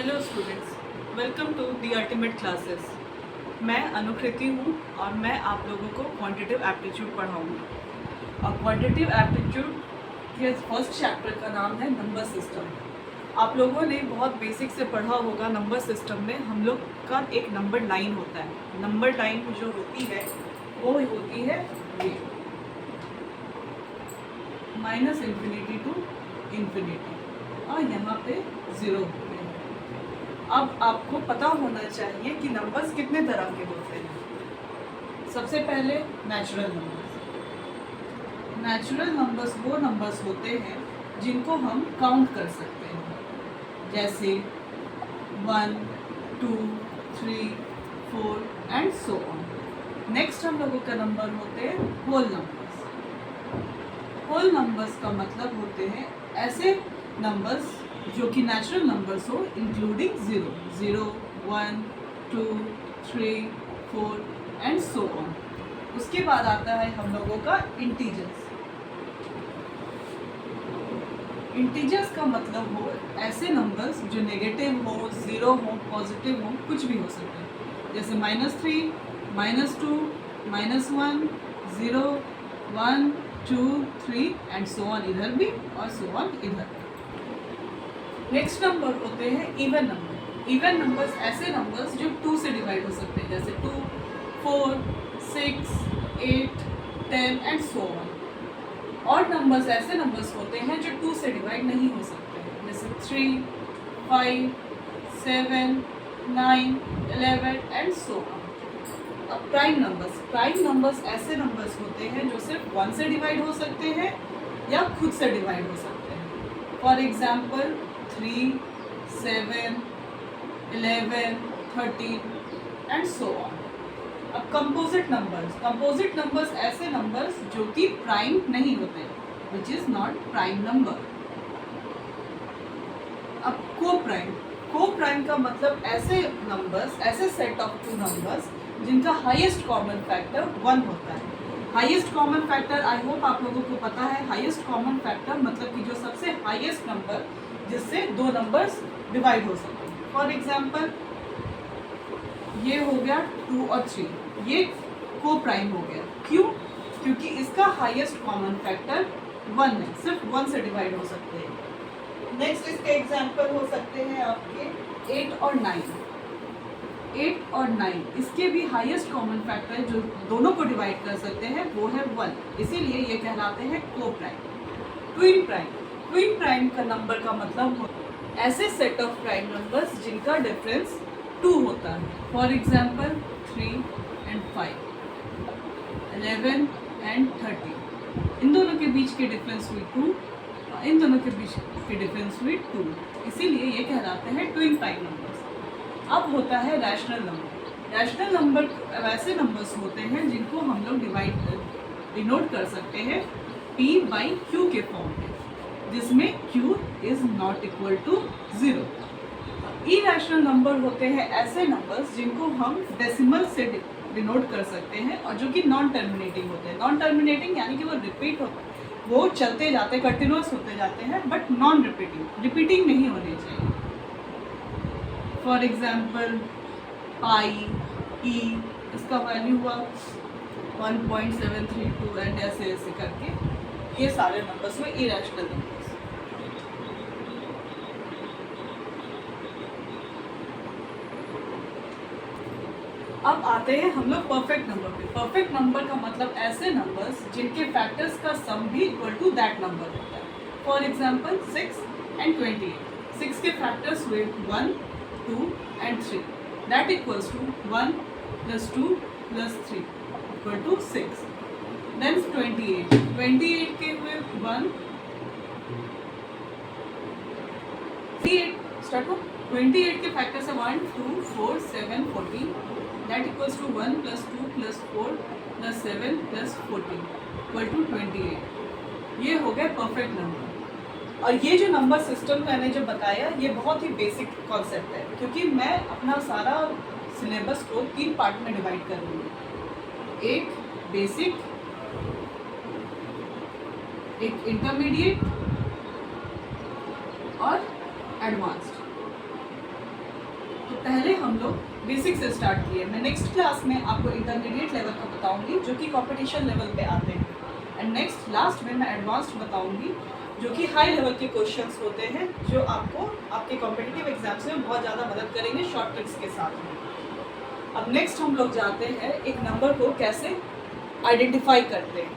Hello students, welcome to the ultimate classes. मैं अनुकृति हूँ और मैं आप लोगों को क्वांटिटेटिव एप्टीट्यूड पढ़ाऊँगी। और क्वांटिटेटिव एप्टीट्यूड के फर्स्ट चैप्टर का नाम है नंबर सिस्टम। आप लोगों ने बहुत बेसिक से पढ़ा होगा। नंबर सिस्टम में हम लोग का एक नंबर लाइन होता है। नंबर लाइन जो होती है वो होती है ये -∞ टू इन्फिनिटी, और यहाँ पे 0 होते हैं। अब आपको पता होना चाहिए कि नंबर्स कितने तरह के होते हैं। सबसे पहले नेचुरल नंबर्स। नेचुरल नंबर्स वो नंबर्स होते हैं जिनको हम काउंट कर सकते हैं, जैसे 1, 2, 3, 4 एंड सो ऑन। नेक्स्ट हम लोगों का नंबर होते हैं होल नंबर्स। होल नंबर्स का मतलब होते हैं ऐसे नंबर्स जो कि नेचुरल नंबर्स हो, इंक्लूडिंग 0, 1, 2, 3, 4 एंड सो ऑन। उसके बाद आता है हम लोगों का इंटीजर्स। इंटीजर्स का मतलब हो ऐसे नंबर्स जो नेगेटिव हो, 0 हो, पॉजिटिव हो, कुछ भी हो सकते हैं, जैसे -3, -2, -1, 0, 1, 2, 3 एंड सो ऑन, इधर भी और सो ऑन इधर। नेक्स्ट नंबर होते हैं इवन नंबर। इवन नंबर्स ऐसे नंबर्स जो 2 से डिवाइड हो सकते हैं, जैसे 2, 4, 6, 8, 10 and so on. Odd numbers ऐसे नंबर्स होते हैं जो 2 से डिवाइड नहीं हो सकते हैं, जैसे 3, 5, 7, 9, 11 एंड सो ऑन। अब प्राइम नंबर्स। प्राइम नंबर्स ऐसे नंबर्स होते हैं जो सिर्फ 1 से डिवाइड हो सकते हैं या खुद से डिवाइड हो सकते हैं। For example 3, 7, 11, 13 and so on. अब कंपोजिट नंबर्स। कंपोजिट नंबर्स ऐसे नंबर्स जो कि प्राइम नहीं होते, which is not prime number. अब को प्राइम। को प्राइम का मतलब ऐसे नंबर्स, ऐसे सेट ऑफ 2 नंबर्स जिनका हाईएस्ट कॉमन फैक्टर 1 होता है। Highest common factor I hope आप लोगों को पता है। हाईएस्ट कॉमन फैक्टर मतलब कि जो सबसे हाईएस्ट नंबर जिससे 2 नंबर्स डिवाइड हो सके। फॉर एग्जाम्पल ये हो गया 2 और 3, ये को प्राइम हो गया। क्यों? क्योंकि इसका हाईएस्ट कॉमन फैक्टर 1 है, सिर्फ 1 से डिवाइड हो सकते हैं। नेक्स्ट इसके एग्जाम्पल हो सकते हैं आपके 8 और 9। 8 और 9 इसके भी हाईएस्ट कॉमन फैक्टर जो दोनों को डिवाइड कर सकते हैं वो है 1, इसीलिए ये कहलाते हैं को prime. Twin prime. Twin prime का नंबर का मतलब होता है ऐसे सेट ऑफ प्राइम नंबर्स जिनका डिफरेंस 2 होता है। For example 3 and 5, 11 and 30। इन दोनों के बीच के डिफरेंस हुई 2, इन दोनों के बीच के डिफरेंस हुई 2, इसीलिए ये कहलाते हैं ट्विन प्राइम नंबर्स। अब होता है रैशनल नंबर। रैशनल नंबर वैसे नंबर्स होते हैं जिनको हम लोग डिनोट कर सकते हैं p/q के फॉर्म में, जिसमें q is not equal to 0। Irrational number होते हैं ऐसे नंबर्स जिनको हम डेसिमल से डिनोट कर सकते हैं और जो कि नॉन टर्मिनेटिंग होते हैं। नॉन टर्मिनेटिंग यानी कि वो रिपीट होते हैं, वो चलते जाते, कंटिन्यूअस होते जाते हैं, बट नॉन रिपीटिंग नहीं होने चाहिए। फॉर एग्जाम्पल पाई, ई, इसका वैल्यू हुआ 1.732 एंड ऐसे ऐसे करके ये सारे नंबर्स हुए इरैशनल नंबर्स। अब आते हैं हम लोग परफेक्ट नंबर पे। परफेक्ट नंबर का मतलब ऐसे नंबर्स जिनके फैक्टर्स का सम भी इक्वल टू दैट नंबर होता है। For example 6 and 28। 6 के फैक्टर्स हुए 1, 2 and 3, that equals to 1 + 2 + 3 equal to 6। Then 28। 28 के हुए 1, 28 के फैक्टर्स है 1, 2, 4, 7, 14, that equals to 1 + 2 + 4 + 7 + 14 equal to 28। ये हो गया परफेक्ट नंबर। और ये जो नंबर सिस्टम मैंने जो बताया ये बहुत ही बेसिक कॉन्सेप्ट है, क्योंकि मैं अपना सारा सिलेबस को 3 पार्ट में डिवाइड कर रही हूँ। एक बेसिक, एक इंटरमीडिएट और एडवांस्ड। पहले हम लोग बेसिक से स्टार्ट किए। मैं नेक्स्ट क्लास में आपको इंटरमीडिएट लेवल का बताऊंगी जो कि कंपटीशन लेवल पे आते हैं, एंड नेक्स्ट लास्ट में मैं एडवांस्ड बताऊंगी जो कि हाई लेवल के क्वेश्चंस होते हैं जो आपको आपके कॉम्पिटिटिव एग्जाम्स में बहुत ज़्यादा मदद करेंगे शॉर्ट ट्रिक्स के साथ में। अब नेक्स्ट हम लोग जाते हैं एक नंबर को कैसे आइडेंटिफाई करते हैं।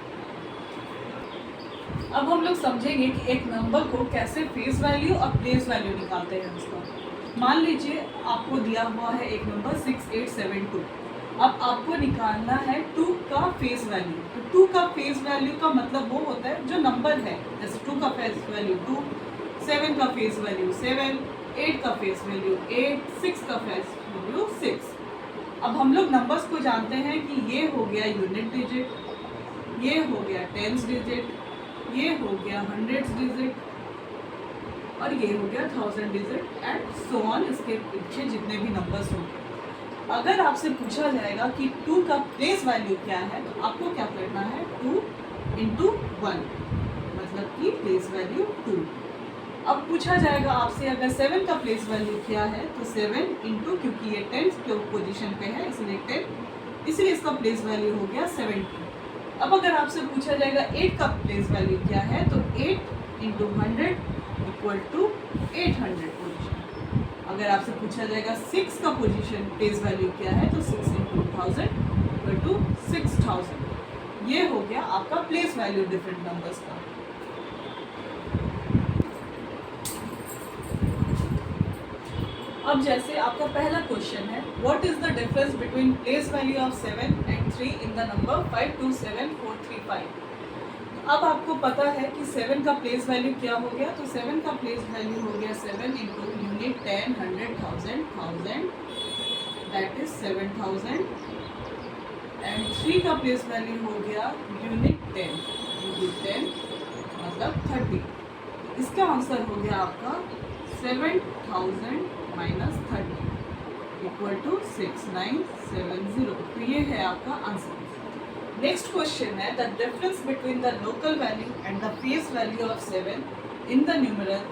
अब हम लोग समझेंगे कि एक नंबर को कैसे फेस वैल्यू और प्लेस वैल्यू निकालते हैं उसका। मान लीजिए आपको दिया हुआ है एक नंबर 6872। अब आपको निकालना है 2 का फेस वैल्यू। तो 2 का फेस वैल्यू का मतलब वो होता है जो नंबर है, जैसे 2 का फेस वैल्यू 2, 7 का फेस वैल्यू 7, 8 का फेस वैल्यू 8, 6 का फेस वैल्यू 6। अब हम लोग नंबर्स को जानते हैं कि ये हो गया यूनिट डिजिट, ये हो गया टेंस डिजिट, ये हो गया हंड्रेड्स डिजिट और ये हो गया 1000 डिजिट एंड सो ऑन। इसके पीछे जितने भी नंबर्स होंगे, अगर आपसे पूछा जाएगा कि 2 का प्लेस वैल्यू क्या है तो आपको क्या करना है, 2 into 1 मतलब कि प्लेस वैल्यू 2। अब पूछा जाएगा आपसे अगर 7 का प्लेस वैल्यू क्या है तो 7 इंटू, क्योंकि ये 10th पोजीशन पे है इसलिए 10, इसलिए इसका प्लेस वैल्यू हो गया 70। अब अगर आपसे पूछा जाएगा 8 का प्लेस वैल्यू क्या है तो 8 इंटू 100 इक्वल टू 800 पोजीशन। अगर आपसे पूछा जाएगा 6 का पोजीशन प्लेस वैल्यू क्या है तो 6 इंटू 1000 इक्वल टू 6000। ये हो गया आपका प्लेस वैल्यू डिफरेंट नंबर्स का। अब जैसे आपका पहला क्वेश्चन है, what is the difference between place value of 7 and 3 in the number 527435। अब आपको पता है कि 7 का प्लेस वैल्यू क्या हो गया, तो 7 का प्लेस वैल्यू हो गया 7 into unit 10, 100, 1000, 1000 that is 7000 and 3 का प्लेस वैल्यू हो गया यूनिट 10 इंटू 10 मतलब 30। इसका आंसर हो गया आपका 7000 माइनस 30 इक्वल टू 6970। तो ये है आपका आंसर। नेक्स्ट क्वेश्चन है the difference between the local value and the face value of 7 in the numeral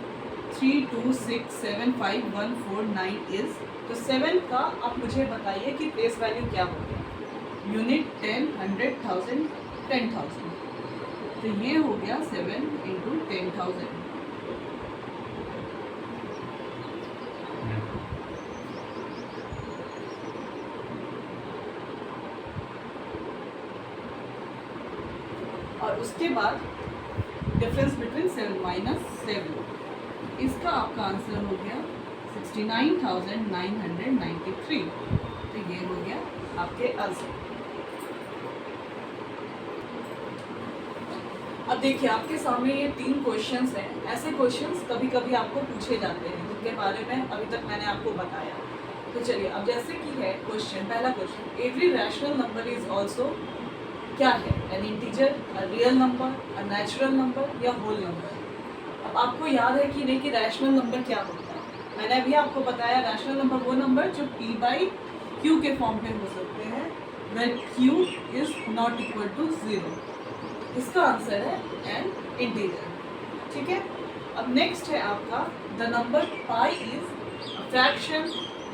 3267514 is. तो 7 का आप मुझे बताइए कि प्लेस वैल्यू क्या होगा, यूनिट 10, 100, 1000, 10,000। तो ये हो गया 7 इंटू 10,000। और उसके बाद डिफरेंस बिटवीन 7 माइनस 7, इसका आपका आंसर हो गया 69,993। तो ये हो गया आपके आंसर। अब देखिए आपके सामने ये 3 क्वेश्चंस हैं। ऐसे क्वेश्चंस कभी कभी आपको पूछे जाते हैं जिनके बारे में अभी तक मैंने आपको बताया। तो चलिए अब जैसे कि है क्वेश्चन, पहला question, every rational number is also क्या है, N integer, a real number, a natural number या होल नंबर। अब आपको याद है कि नहीं कि रैशनल नंबर क्या होता है। मैंने अभी आपको बताया रैशनल नंबर वो नंबर जो p/q के फॉर्म पे हो सकते हैं when q is not equal to 0। इसका आंसर है एन इंटीजर। ठीक है। अब नेक्स्ट है आपका the number pi is fraction,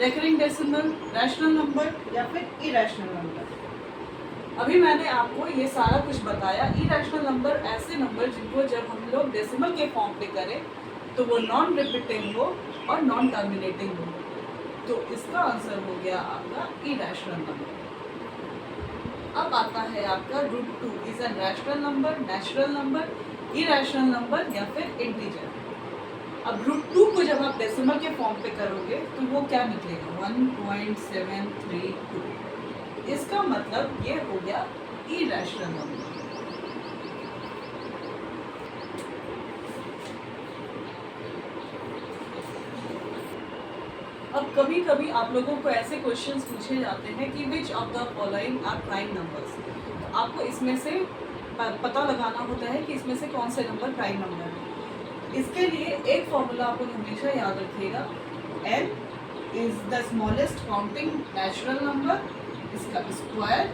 recurring decimal, rational number या फिर इरेशनल नंबर। अभी मैंने आपको ये सारा कुछ बताया। इरेशनल नंबर ऐसे नंबर जिनको जब हम लोग डेसिमल के फॉर्म पे करें तो वो नॉन रिपीटिंग हो और नॉन टर्मिनेटिंग हो। तो इसका आंसर हो गया आपका इरेशनल नंबर। अब आता है आपका √2 is an rational number, natural number, irrational number या फिर इंटीजर। अब √2 को जब आप डेसिमल के फॉर्म पे करोगे तो वो क्या निकलेगा, 1.732। इसका मतलब ये हो गया इरेशनल नंबर। अब कभी कभी आप लोगों को ऐसे क्वेश्चंस पूछे जाते हैं कि which of the following are prime numbers. तो आपको इसमें से पता लगाना होता है कि इसमें से कौन से नंबर प्राइम नंबर है। इसके लिए एक फॉर्मूला आपको हमेशा याद रखिएगा, n is the smallest counting natural number, इसका square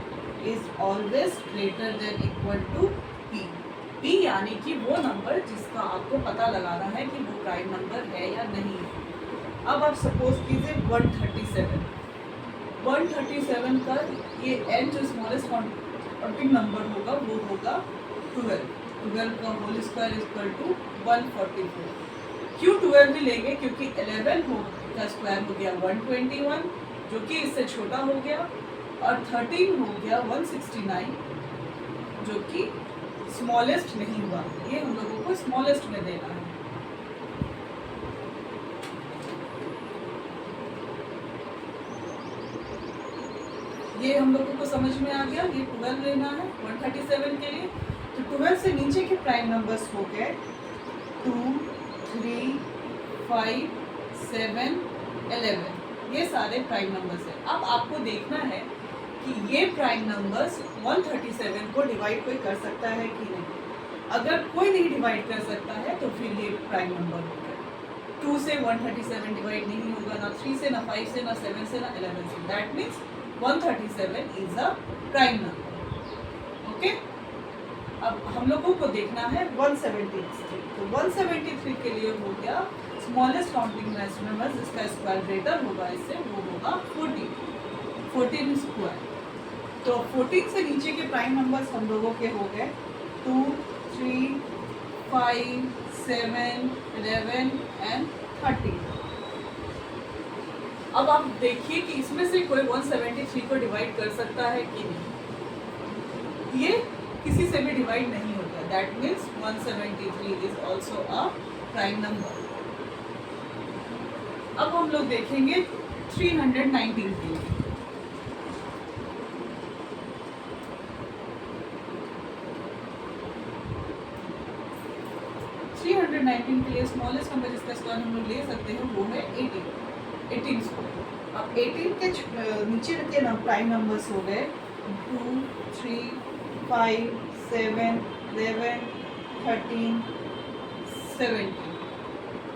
is always greater than equal to p। p यानी कि वो नंबर जिसका आपको पता लगाना है कि वो प्राइम नंबर है या नहीं। अब आप सपोज कीजिए 137 का ये n जो स्मॉलेस्ट काउंटिंग नंबर होगा वो होगा 12 का होल स्क्वायर इक्वल टू 144। क्यों 12 भी लेंगे? क्योंकि 11 का स्क्वायर हो गया 121 जो कि इससे छोटा हो गया, और 13 हो गया 169 जो कि स्मॉलेस्ट नहीं हुआ। ये हम लोगों को स्मॉलेस्ट में देना है। ये हम लोगों को समझ में आ गया। ये 12 लेना है 137 के लिए। तो 12 से नीचे के प्राइम नंबर्स हो गए 2, 3, 5, 7, 11। ये सारे प्राइम नंबर्स हैं। अब आपको देखना है कि ये प्राइम नंबर्स 137 को डिवाइड कोई कर सकता है कि नहीं। अगर कोई नहीं डिवाइड कर सकता है तो फिर ये प्राइम नंबर होगा। 2 से 137 डिवाइड नहीं होगा, ना 3 से, ना 5 से, ना 7 से, ना 11 से। That means 137 is a prime number. Okay, अब हम लोगों को देखना है 173। तो 173 के लिए हो गया स्मॉलेस्ट काउंटिंग नेचुरल नंबर जिसका स्क्वायर ग्रेटर होगा इससे, वो होगा 14 स्क्वायर। तो 14 से नीचे के प्राइम नंबर्स हम लोगों के हो गए 2, 3, 5, 7, 11 एंड 13। अब आप देखिए कि इसमें से कोई 173 को डिवाइड कर सकता है कि नहीं। ये किसी से भी डिवाइड नहीं होता। That means 173 is also a prime number. अब हम लोग देखेंगे 319 के लिए। के लिए स्मॉलेस्ट नंबर जिसका स्क्वायर हम लोग ले सकते हैं वो है 18 स्क्वायर। अब 18 के नीचे के प्राइम नंबर्स हो गए 2, 3, 5, 7, 11, 13, 17।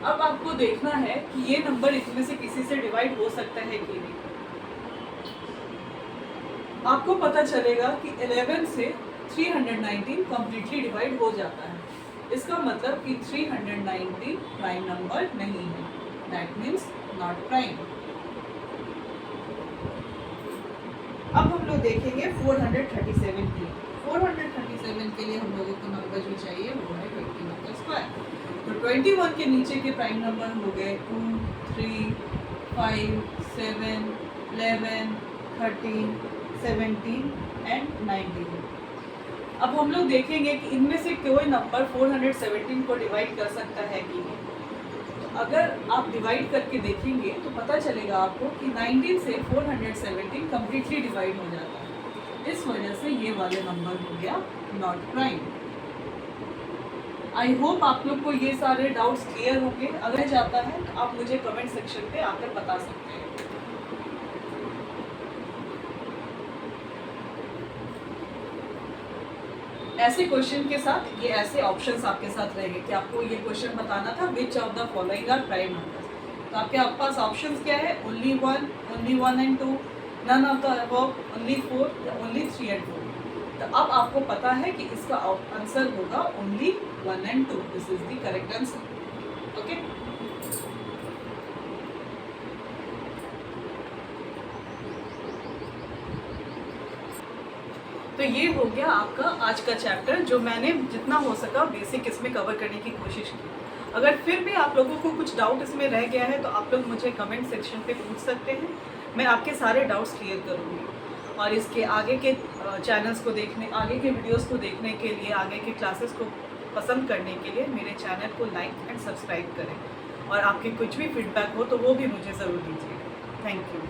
अब आपको देखना है कि ये नंबर इसमें से किसी से डिवाइड हो सकता है कि नहीं। आपको पता चलेगा कि 11 से 319 कम्प्लीटली डिवाइड हो जाता है। इसका मतलब कि 319 प्राइम नंबर नहीं है। That means not prime. अब हम लोग देखेंगे 437 के लिए। 437 के लिए हम लोगों को नंबर जो चाहिए वो है 21 का स्क्वायर। तो 21 के नीचे के प्राइम नंबर हो गए 2, 3, 5, 7, 11, 13, 17 एंड 19। अब हम लोग देखेंगे कि इनमें से कोई नंबर 417 को डिवाइड कर सकता है कि नहीं। तो अगर आप डिवाइड करके देखेंगे तो पता चलेगा आपको कि 19 से 417 कम्प्लीटली डिवाइड हो जाता है। इस वजह से ये वाले नंबर हो गया नॉट प्राइम। आई होप आप लोग को ये सारे डाउट्स क्लियर होंगे। अगर जाता है तो आप मुझे कमेंट सेक्शन पे आकर बता सकते हैं। ऐसे क्वेश्चन के साथ ये ऐसे ऑप्शंस आपके साथ रहेंगे कि आपको ये क्वेश्चन बताना था which of the following are prime numbers. तो आपके पास ऑप्शंस क्या है? Only 1 and 2, none of the above, only 4 या ओनली 3 एंड 4। तो अब आपको पता है कि इसका आंसर होगा only 1 and 2। This is the correct answer. Okay, तो ये हो गया आपका आज का चैप्टर, जो मैंने जितना हो सका बेसिक इसमें कवर करने की कोशिश की। अगर फिर भी आप लोगों को कुछ डाउट इसमें रह गया है तो आप लोग मुझे कमेंट सेक्शन पे पूछ सकते हैं। मैं आपके सारे डाउट्स क्लियर करूँगी। और इसके आगे के चैनल्स को देखने, आगे के वीडियोस को देखने के लिए, आगे के क्लासेस को पसंद करने के लिए मेरे चैनल को लाइक एंड सब्सक्राइब करें। और आपके कुछ भी फीडबैक हो तो वो भी मुझे ज़रूर दीजिए। Thank you.